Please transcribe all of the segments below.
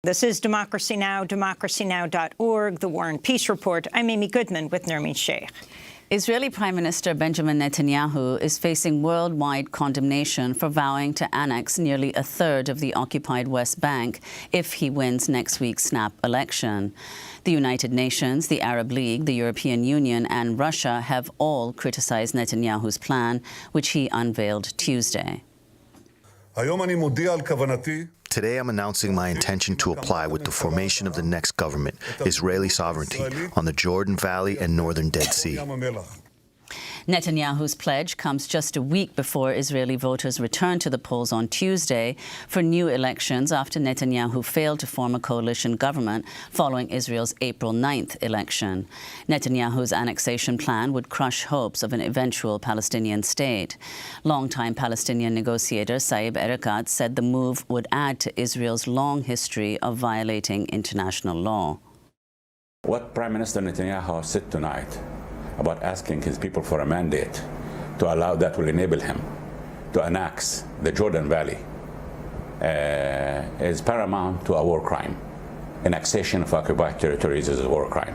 This is Democracy Now!, democracynow.org, The War and Peace Report. I'm Amy Goodman with Nermeen Sheikh. Israeli Prime Minister Benjamin Netanyahu is facing worldwide condemnation for vowing to annex nearly a third of the occupied West Bank if he wins next week's snap election. The United Nations, the Arab League, the European Union and Russia have all criticized Netanyahu's plan, which he unveiled Tuesday. Today, I'm announcing my intention to apply with the formation of the next government, Israeli sovereignty, on the Jordan Valley and northern Dead Sea. Netanyahu's pledge comes just a week before Israeli voters return to the polls on Tuesday for new elections after Netanyahu failed to form a coalition government following Israel's April 9th election. Netanyahu's annexation plan would crush hopes of an eventual Palestinian state. Longtime Palestinian negotiator Erakat said the move would add to Israel's long history of violating international law. What Prime Minister Netanyahu said tonight about asking his people for a mandate to allow that will enable him to annex the Jordan Valley is paramount to a war crime. Annexation of occupied territories is a war crime.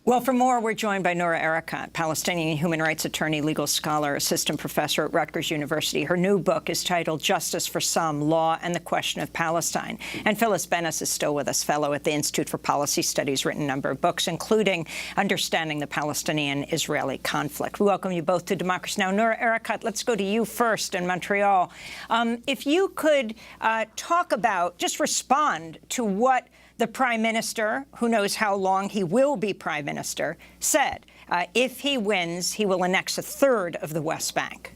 Well, for more, we're joined by Noura, Palestinian human rights attorney, legal scholar, assistant professor at Rutgers University. Her new book is titled Justice for Some, Law and the Question of Palestine. And Phyllis Bennis is still with us, fellow at the Institute for Policy Studies, written a number of books, including Understanding the Palestinian-Israeli Conflict. We welcome you both to Democracy Now! Noura, Erakat, let's go to you first in Montreal. If you could talk about, just respond to what the Prime Minister, who knows how long he will be Prime Minister, said if he wins, he will annex a third of the West Bank.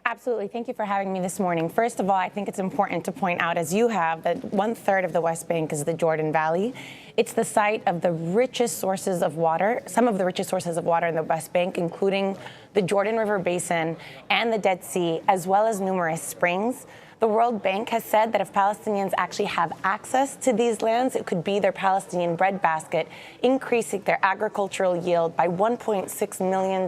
Absolutely. Thank you for having me this morning. First of all, I think it's important to point out, as you have, that 1/3 of the West Bank is the Jordan Valley. It's the site of the richest sources of water, some of the richest sources of water in the West Bank, including the Jordan River Basin and the Dead Sea, as well as numerous springs. The World Bank has said that if Palestinians actually have access to these lands, it could be their Palestinian breadbasket, increasing their agricultural yield by $1.6 million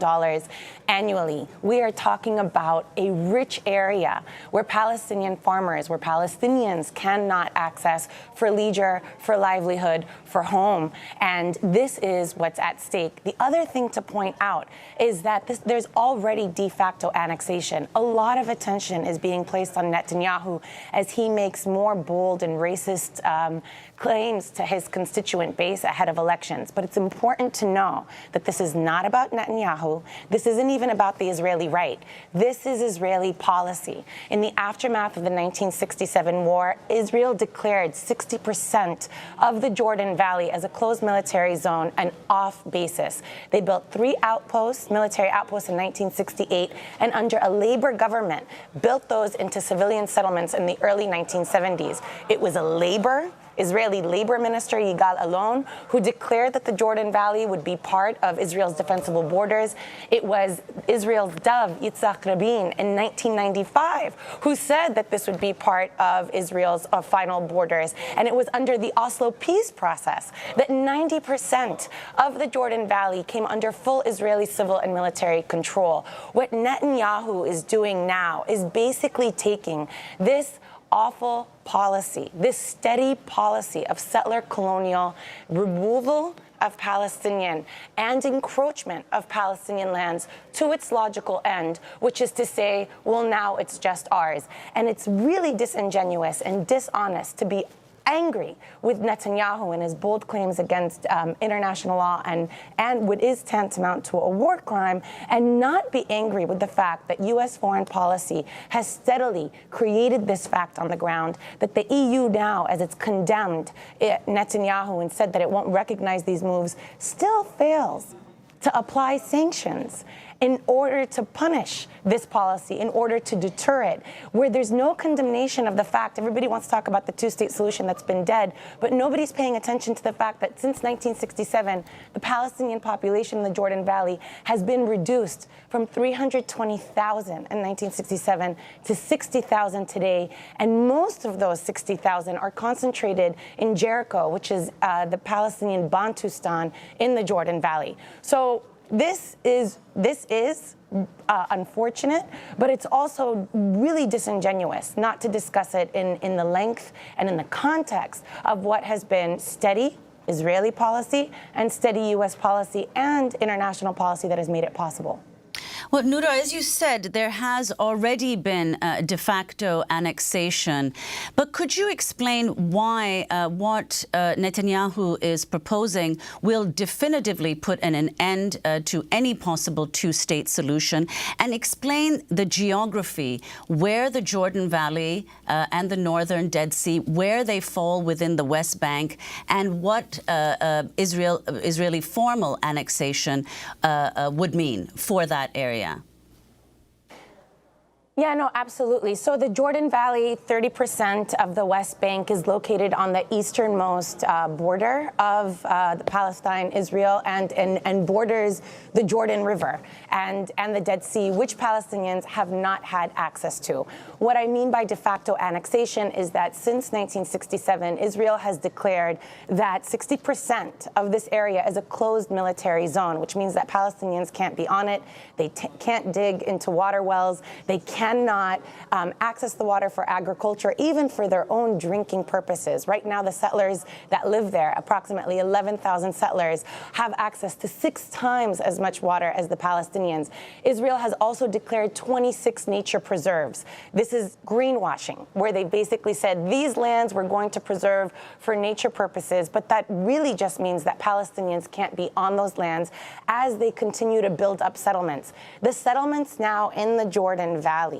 annually. We are talking about a rich area where Palestinian farmers, where Palestinians cannot access for leisure, for livelihood, for home. And this is what's at stake. The other thing to point out is that there's already de facto annexation. A lot of attention is being placed on Netanyahu as he makes more bold and racist claims to his constituent base ahead of elections. But it's important to know that this is not about Netanyahu. This isn't even about the Israeli right. This is Israeli policy. In the aftermath of the 1967 war, Israel declared 60% of the Jordan Valley as a closed military zone and off basis. They built 3 outposts, military outposts in 1968, and under a labor government, built those into civilian settlements in the early 1970s. It was a Israeli labor minister, Yigal Allon, who declared that the Jordan Valley would be part of Israel's defensible borders. It was Israel's dove, Yitzhak Rabin, in 1995, who said that this would be part of Israel's final borders. And it was under the Oslo peace process that 90% of the Jordan Valley came under full Israeli civil and military control. What Netanyahu is doing now is basically taking this awful policy, this steady policy of settler colonial removal of Palestinian and encroachment of Palestinian lands to its logical end, which is to say, well, now it's just ours. And it's really disingenuous and dishonest to be angry with Netanyahu and his bold claims against international law and what is tantamount to a war crime, and not be angry with the fact that U.S. foreign policy has steadily created this fact on the ground, that the EU now, as it's condemned Netanyahu and said that it won't recognize these moves, still fails to apply sanctions in order to punish this policy, in order to deter it, where there's no condemnation of the fact. Everybody wants to talk about the two-state solution that's been dead, but nobody's paying attention to the fact that since 1967, the Palestinian population in the Jordan Valley has been reduced from 320,000 in 1967 to 60,000 today, and most of those 60,000 are concentrated in Jericho, which is the Palestinian Bantustan in the Jordan Valley. So This is unfortunate, but it's also really disingenuous not to discuss it in the length and in the context of what has been steady Israeli policy and steady U.S. policy and international policy that has made it possible. Well, Noura, as you said, there has already been de facto annexation. But could you explain why what Netanyahu is proposing will definitively put an end to any possible two-state solution, and explain the geography, where the Jordan Valley and the northern Dead Sea, where they fall within the West Bank, and what Israeli formal annexation would mean for that area? Yeah, no, absolutely. So the Jordan Valley, 30% of the West Bank is located on the easternmost border of Palestine, Israel, and borders the Jordan River and the Dead Sea, which Palestinians have not had access to. What I mean by de facto annexation is that since 1967, Israel has declared that 60% of this area is a closed military zone, which means that Palestinians can't be on it. They can't dig into water wells. They cannot access the water for agriculture, even for their own drinking purposes. Right now, the settlers that live there, approximately 11,000 settlers, have access to 6 times as much water as the Palestinians. Israel has also declared 26 nature preserves. This is greenwashing, where they basically said these lands we're going to preserve for nature purposes, but that really just means that Palestinians can't be on those lands as they continue to build up settlements. The settlements now in the Jordan Valley,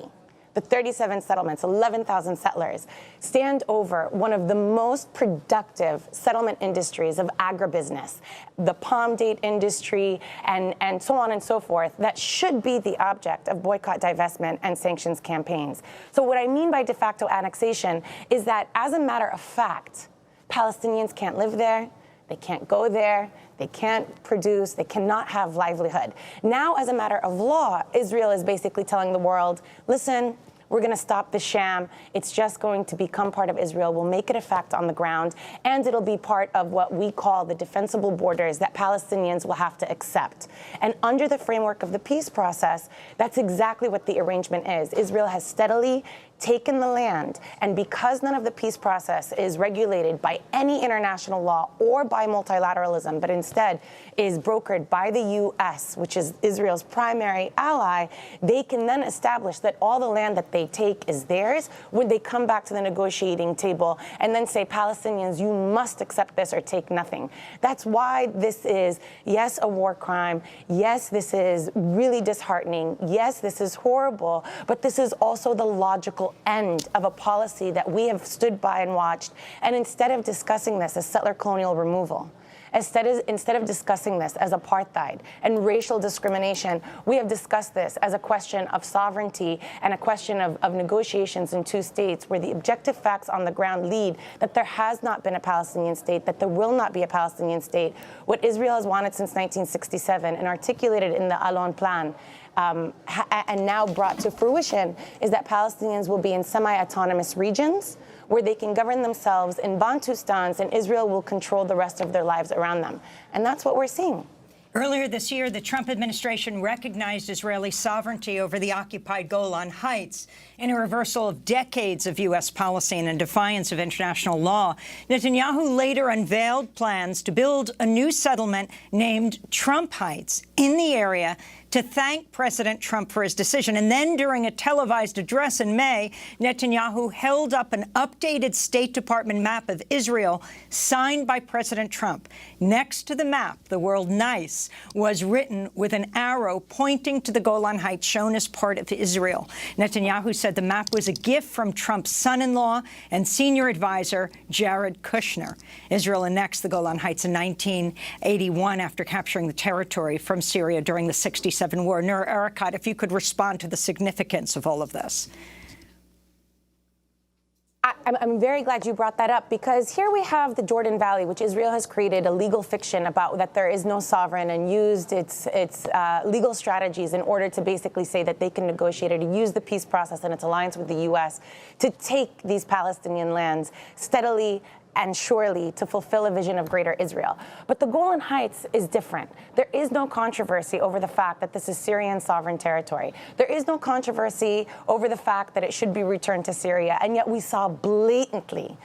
the 37 settlements, 11,000 settlers, stand over one of the most productive settlement industries of agribusiness, the palm date industry, and so on and so forth, that should be the object of boycott, divestment, and sanctions campaigns. So what I mean by de facto annexation is that, as a matter of fact, Palestinians can't live there, they can't go there, they can't produce, they cannot have livelihood. Now, as a matter of law, Israel is basically telling the world, listen, we're going to stop the sham. It's just going to become part of Israel. We'll make it a fact on the ground, and it'll be part of what we call the defensible borders that Palestinians will have to accept. And under the framework of the peace process, that's exactly what the arrangement is. Israel has steadily taken the land, and because none of the peace process is regulated by any international law or by multilateralism, but instead is brokered by the U.S., which is Israel's primary ally, they can then establish that all the land that they take is theirs when they come back to the negotiating table and then say, Palestinians, you must accept this or take nothing. That's why this is, yes, a war crime. Yes, this is really disheartening. Yes, this is horrible, but this is also the logical end of a policy that we have stood by and watched. And instead of discussing this as settler colonial removal, instead of discussing this as apartheid and racial discrimination, we have discussed this as a question of sovereignty and a question of negotiations in 2 states, where the objective facts on the ground lead that there has not been a Palestinian state, that there will not be a Palestinian state. What Israel has wanted since 1967 and articulated in the Alon Plan, and now brought to fruition, is that Palestinians will be in semi-autonomous regions where they can govern themselves in Bantustans, and Israel will control the rest of their lives around them. And that's what we're seeing. Earlier this year, the Trump administration recognized Israeli sovereignty over the occupied Golan Heights in a reversal of decades of U.S. policy and in defiance of international law. Netanyahu later unveiled plans to build a new settlement named Trump Heights in the area to thank President Trump for his decision. And then, during a televised address in May, Netanyahu held up an updated State Department map of Israel signed by President Trump. Next to the map, the word nice was written with an arrow pointing to the Golan Heights, shown as part of Israel. Netanyahu said the map was a gift from Trump's son-in-law and senior advisor, Jared Kushner. Israel annexed the Golan Heights in 1981 after capturing the territory from Syria during the 1967 war. Noura, Erakat, if you could respond to the significance of all of this. I'm very glad you brought that up, because here we have the Jordan Valley, which Israel has created a legal fiction about, that there is no sovereign, and used its legal strategies in order to basically say that they can negotiate, or to use the peace process and its alliance with the U.S. to take these Palestinian lands steadily and surely to fulfill a vision of greater Israel. But the Golan Heights is different. There is no controversy over the fact that this is Syrian sovereign territory. There is no controversy over the fact that it should be returned to Syria, and yet we saw blatantly,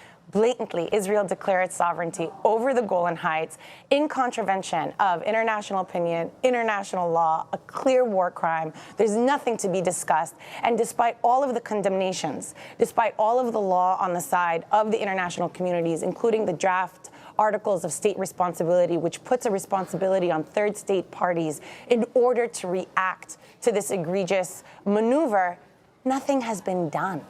Israel declare its sovereignty over the Golan Heights in contravention of international opinion, international law, a clear war crime. There's nothing to be discussed. And despite all of the condemnations, despite all of the law on the side of the international communities, including the draft articles of state responsibility, which puts a responsibility on third state parties in order to react to this egregious maneuver, nothing has been done.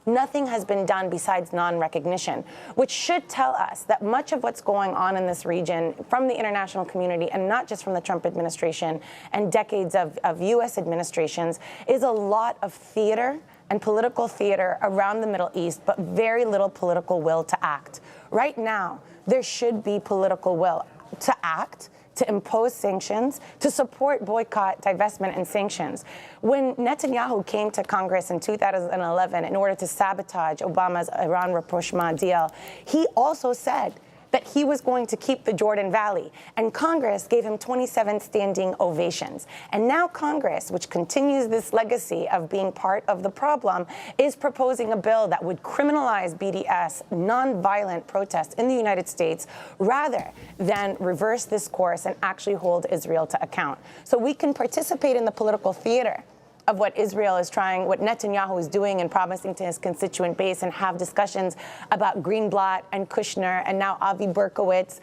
Nothing has been done besides non-recognition, which should tell us that much of what's going on in this region from the international community, and not just from the Trump administration and decades of U.S. administrations, is a lot of theater and political theater around the Middle East, but very little political will to act. Right now, there should be political will to act, to impose sanctions, to support boycott, divestment, and sanctions. When Netanyahu came to Congress in 2011 in order to sabotage Obama's Iran rapprochement deal, he also said that he was going to keep the Jordan Valley, and Congress gave him 27 standing ovations. And now Congress, which continues this legacy of being part of the problem, is proposing a bill that would criminalize BDS, nonviolent protests in the United States, rather than reverse this course and actually hold Israel to account. So we can participate in the political theater of what Israel is trying, what Netanyahu is doing and promising to his constituent base, and have discussions about Greenblatt and Kushner and now Avi Berkowitz.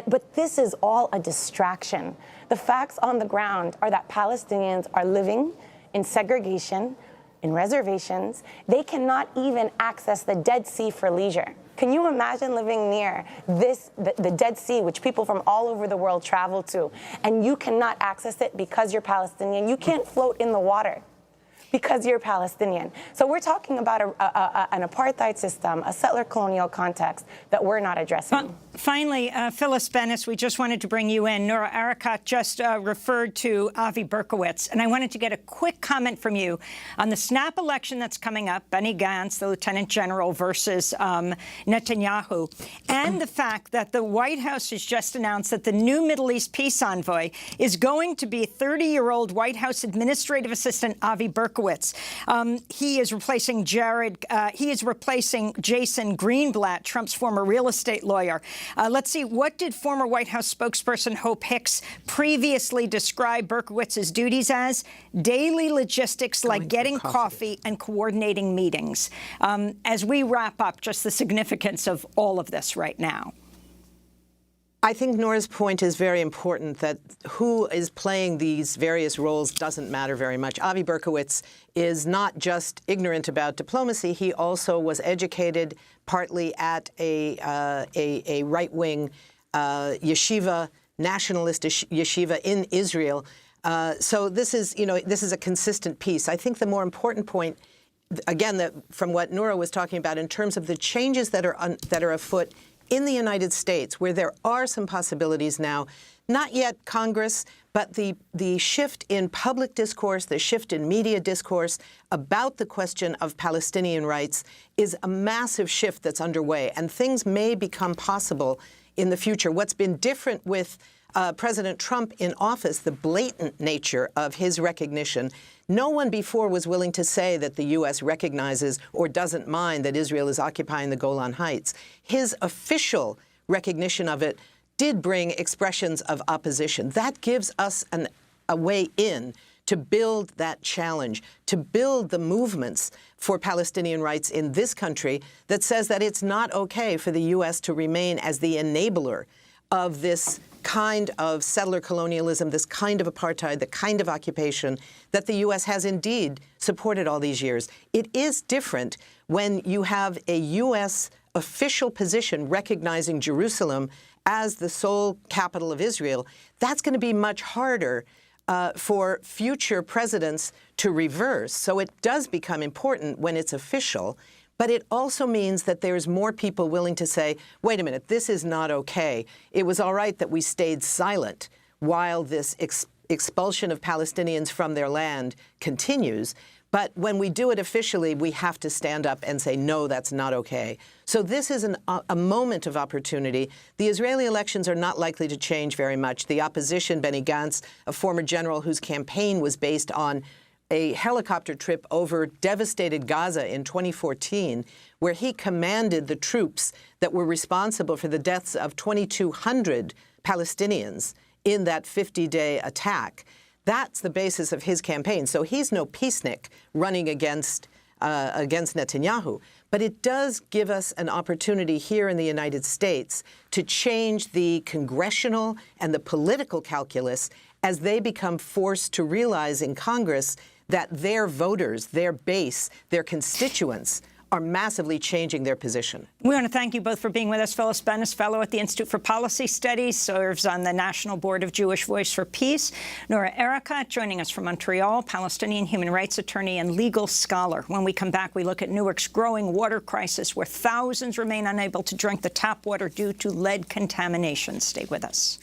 But this is all a distraction. The facts on the ground are that Palestinians are living in segregation, in reservations. They cannot even access the Dead Sea for leisure. Can you imagine living near the Dead Sea, which people from all over the world travel to, and you cannot access it because you're Palestinian? You can't float in the water because you're Palestinian. So we're talking about an apartheid system, a settler colonial context that we're not addressing. Finally, Phyllis Bennis, we just wanted to bring you in. Noura Erakat just referred to Avi Berkowitz, and I wanted to get a quick comment from you on the snap election that's coming up, Benny Gantz, the Lieutenant General, versus Netanyahu, and the fact that the White House has just announced that the new Middle East peace envoy is going to be 30-year-old White House Administrative Assistant Avi Berkowitz. He is replacing Jason Greenblatt, Trump's former real estate lawyer. Let's see, what did former White House spokesperson Hope Hicks previously describe Berkowitz's duties as? Daily logistics like getting coffee and coordinating meetings. As we wrap up, just the significance of all of this right now. I think Noura's point is very important, that who is playing these various roles doesn't matter very much. Avi Berkowitz is not just ignorant about diplomacy. He also was educated partly at a right-wing yeshiva, nationalist yeshiva in Israel. So this is a consistent piece. I think the more important point, again, from what Noura was talking about in terms of the changes that are afoot in the United States, where there are some possibilities now, not yet Congress, but the shift in public discourse, the shift in media discourse about the question of Palestinian rights is a massive shift that's underway, and things may become possible in the future. What's been different with President Trump in office, the blatant nature of his recognition. No one before was willing to say that the U.S. recognizes or doesn't mind that Israel is occupying the Golan Heights. His official recognition of it did bring expressions of opposition. That gives us a way in to build that challenge, to build the movements for Palestinian rights in this country that says that it's not okay for the U.S. to remain as the enabler of this kind of settler colonialism, this kind of apartheid, the kind of occupation that the U.S. has indeed supported all these years. It is different when you have a U.S. official position recognizing Jerusalem as the sole capital of Israel. That's going to be much harder for future presidents to reverse. So it does become important when it's official. But it also means that there's more people willing to say, wait a minute, this is not okay. It was all right that we stayed silent while this expulsion of Palestinians from their land continues. But when we do it officially, we have to stand up and say, no, that's not okay. So this is a moment of opportunity. The Israeli elections are not likely to change very much. The opposition, Benny Gantz, a former general whose campaign was based on a helicopter trip over devastated Gaza in 2014, where he commanded the troops that were responsible for the deaths of 2,200 Palestinians in that 50-day attack. That's the basis of his campaign. So he's no peacenik running against Netanyahu. But it does give us an opportunity here in the United States to change the congressional and the political calculus as they become forced to realize in Congress that their voters, their base, their constituents are massively changing their position. We want to thank you both for being with us. Phyllis Bennis, fellow at the Institute for Policy Studies, serves on the National Board of Jewish Voice for Peace. Noura Erakat, joining us from Montreal, Palestinian human rights attorney and legal scholar. When we come back, we look at Newark's growing water crisis, where thousands remain unable to drink the tap water due to lead contamination. Stay with us.